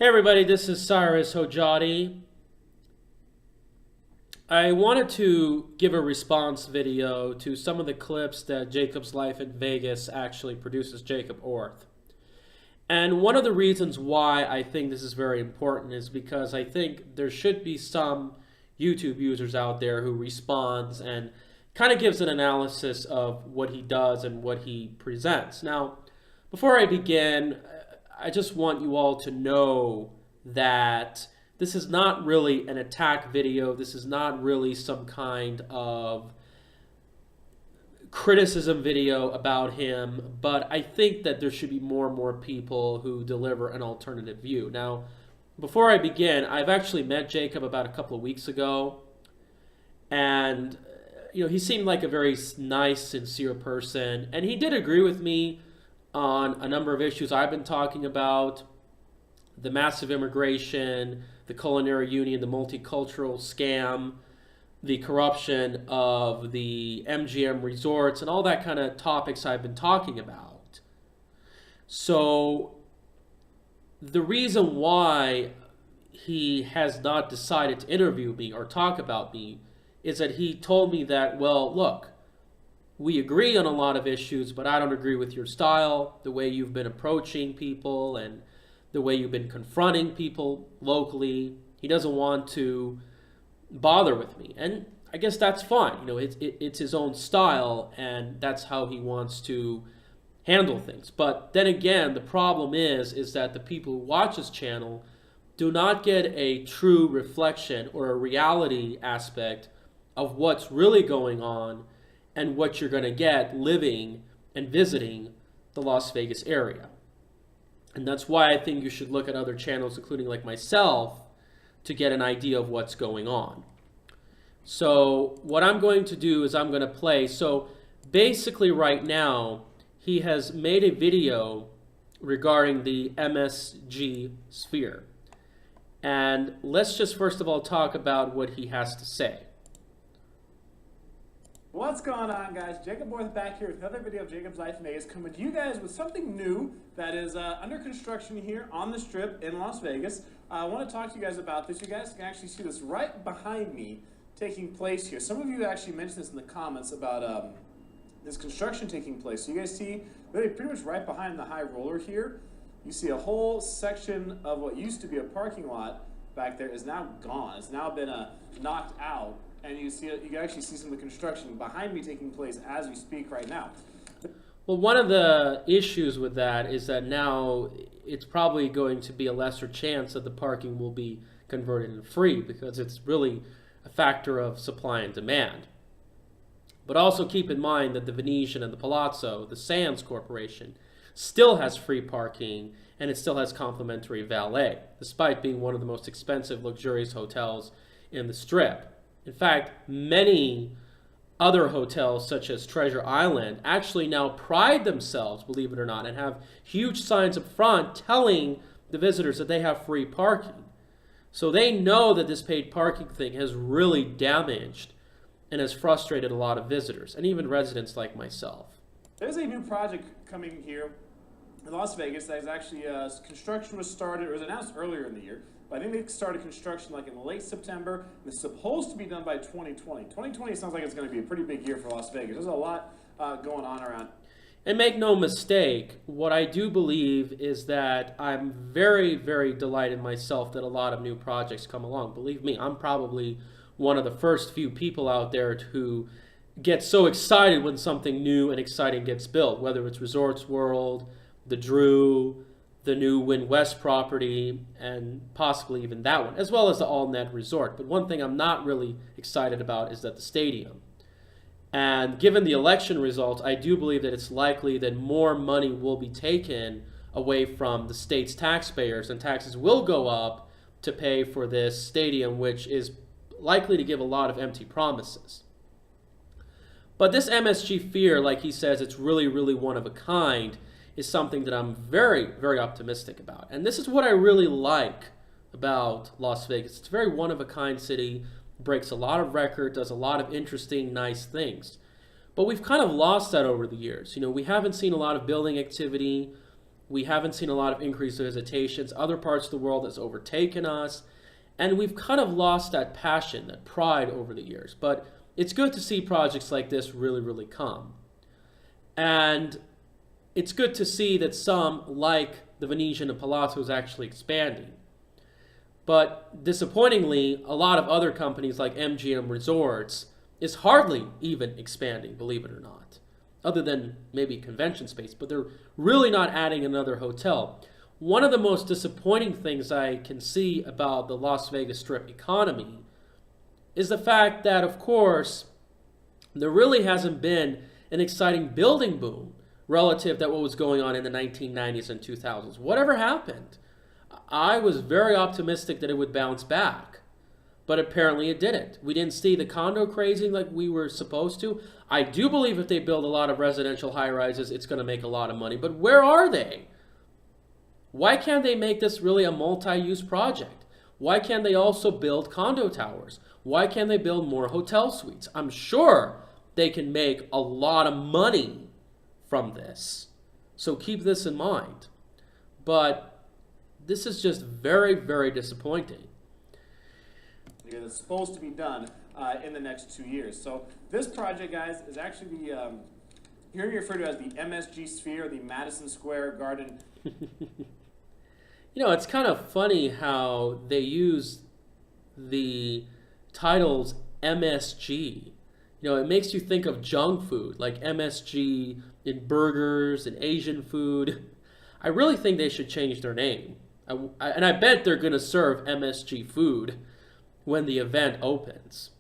Hey everybody, this is Cyrus Hojati. I wanted to give a response video to some of the clips that Jacob's Life in Vegas actually produces, Jacob Orth. And one of the reasons why I think this is very important is because I think there should be some YouTube users out there who responds and kind of gives an analysis of what he does and what he presents. Now, before I begin, I just want you all to know that this is not really an attack video. This is not really some kind of criticism video about him, but I think that there should be more and more people who deliver an alternative view. Now, before I begin, I've actually met Jacob about a couple of weeks ago, and he seemed like a very nice, sincere person, and he did agree with me on a number of issues I've been talking about: the massive immigration, the culinary union, the multicultural scam, the corruption of the MGM resorts, and all that kind of topics I've been talking about. So the reason why he has not decided to interview me or talk about me is that he told me that, well, look, we agree on a lot of issues, but I don't agree with your style, the way you've been approaching people and the way you've been confronting people locally. He doesn't want to bother with me. And I guess that's fine. It's his own style, and that's how he wants to handle things. But then again, the problem is that the people who watch his channel do not get a true reflection or a reality aspect of what's really going on and what you're going to get living and visiting the Las Vegas area. And that's why I think you should look at other channels, including like myself, to get an idea of what's going on. So what I'm going to do is I'm going to play. So basically right now, he has made a video regarding the MSG sphere. And let's just first of all talk about what he has to say. What's going on, guys? Jacob Orth back here with another video of Jacob's Life in Vegas, coming to you guys with something new that is under construction here on the Strip in Las Vegas. I want to talk to you guys about this. You guys can actually see this right behind me taking place here. Some of you actually mentioned this in the comments about this construction taking place. So you guys see really pretty much right behind the high roller here, you see a whole section of what used to be a parking lot back there is now gone. It's now been knocked out. And you can actually see some of the construction behind me taking place as we speak right now. Well, one of the issues with that is that now it's probably going to be a lesser chance that the parking will be converted into free, because it's really a factor of supply and demand. But also keep in mind that the Venetian and the Palazzo, the Sands Corporation, still has free parking, and it still has complimentary valet, despite being one of the most expensive, luxurious hotels in the Strip. In fact, many other hotels, such as Treasure Island, actually now pride themselves, believe it or not, and have huge signs up front telling the visitors that they have free parking. So they know that this paid parking thing has really damaged and has frustrated a lot of visitors, and even residents like myself. There's a new project coming here in Las Vegas that is actually, construction was started, or was announced earlier in the year. I think they started construction like in late September. It's supposed to be done by 2020. 2020 sounds like it's going to be a pretty big year for Las Vegas. There's a lot going on around. And make no mistake, what I do believe is that I'm very, very delighted myself that a lot of new projects come along. Believe me, I'm probably one of the first few people out there who get so excited when something new and exciting gets built, whether it's Resorts World, the Drew, the new Wynn West property, and possibly even that one, as well as the All-Net Resort. But one thing I'm not really excited about is that the stadium. And given the election results, I do believe that it's likely that more money will be taken away from the state's taxpayers, and taxes will go up to pay for this stadium, which is likely to give a lot of empty promises. But this MSG Sphere, like he says, it's really, really one of a kind, is something that I'm very, very optimistic about. And this is what I really like about Las Vegas. It's a very one-of-a-kind city, breaks a lot of records, does a lot of interesting, nice things. But we've kind of lost that over the years. We haven't seen a lot of building activity. We haven't seen a lot of increased visitations. Other parts of the world has overtaken us. And we've kind of lost that passion, that pride over the years. But it's good to see projects like this really, really come. And it's good to see that some, like the Venetian and Palazzo, is actually expanding. But disappointingly, a lot of other companies like MGM Resorts is hardly even expanding, believe it or not. Other than maybe convention space, but they're really not adding another hotel. One of the most disappointing things I can see about the Las Vegas Strip economy is the fact that, of course, there really hasn't been an exciting building boom relative to what was going on in the 1990s and 2000s. Whatever happened? I was very optimistic that it would bounce back, but apparently it didn't. We didn't see the condo crazing like we were supposed to. I do believe if they build a lot of residential high-rises, it's going to make a lot of money, but where are they? Why can't they make this really a multi-use project? Why can't they also build condo towers? Why can't they build more hotel suites? I'm sure they can make a lot of money from this. So keep this in mind. But this is just very, very disappointing. It's supposed to be done in the next 2 years. So this project, guys, is actually the, here referred to as the MSG Sphere, the Madison Square Garden. You know, it's kind of funny how they use the titles MSG. You know, it makes you think of junk food, like MSG in burgers and Asian food. I really think they should change their name. And I bet they're going to serve MSG food when the event opens.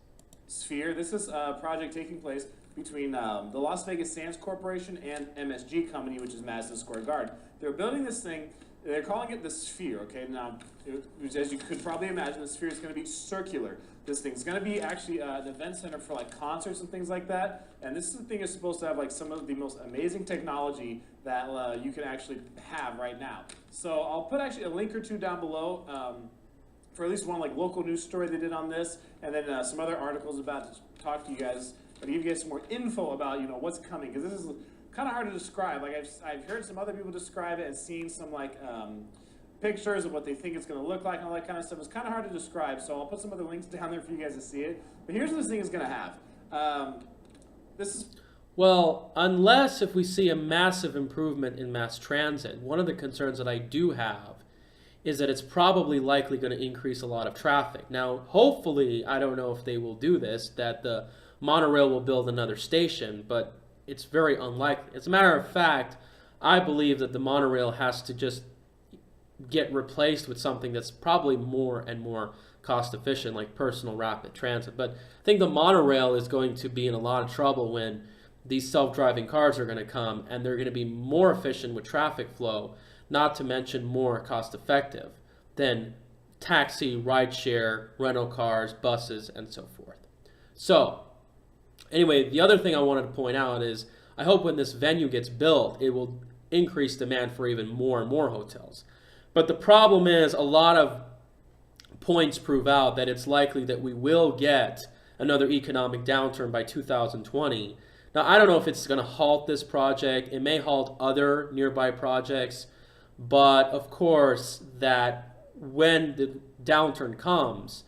Sphere. This is a project taking place between the Las Vegas Sands Corporation and MSG Company, which is Madison Square Garden. They're building this thing. They're calling it the Sphere, okay? Now, as you could probably imagine, the Sphere is going to be circular. This thing's going to be actually an event center for like concerts and things like that. And this thing is supposed to have like some of the most amazing technology that you can actually have right now. So I'll put actually a link or two down below for at least one like local news story they did on this, and then some other articles about to talk to you guys, to give you guys some more info about what's coming, because this is kind of hard to describe. Like I've heard some other people describe it and seen some like pictures of what they think it's going to look like and all that kind of stuff. It's kind of hard to describe, so I'll put some other links down there for you guys to see it. But here's what this thing is going to have. This is... Well, unless if we see a massive improvement in mass transit, one of the concerns that I do have is that it's probably likely going to increase a lot of traffic. Now, hopefully, I don't know if they will do this, that the monorail will build another station, but it's very unlikely. As a matter of fact, I believe that the monorail has to just get replaced with something that's probably more and more cost efficient, like personal rapid transit. But I think the monorail is going to be in a lot of trouble when these self-driving cars are going to come, and they're going to be more efficient with traffic flow, not to mention more cost effective than taxi, rideshare, rental cars, buses, and so forth. So anyway, the other thing I wanted to point out is I hope when this venue gets built, it will increase demand for even more and more hotels. But the problem is a lot of points prove out that it's likely that we will get another economic downturn by 2020. Now, I don't know if it's going to halt this project. It may halt other nearby projects. But of course, that when the downturn comes,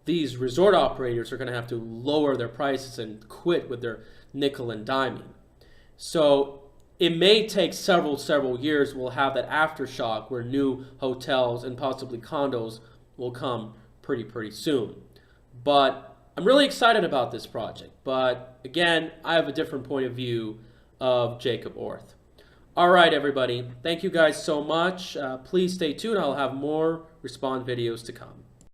these resort operators are going to have to lower their prices and quit with their nickel and diming. So it may take several years. We'll have that aftershock where new hotels and possibly condos will come pretty soon. But I'm really excited about this project. But again, I have a different point of view of Jacob Orth. All right, everybody. Thank you guys so much. Please stay tuned. I'll have more Respond videos to come.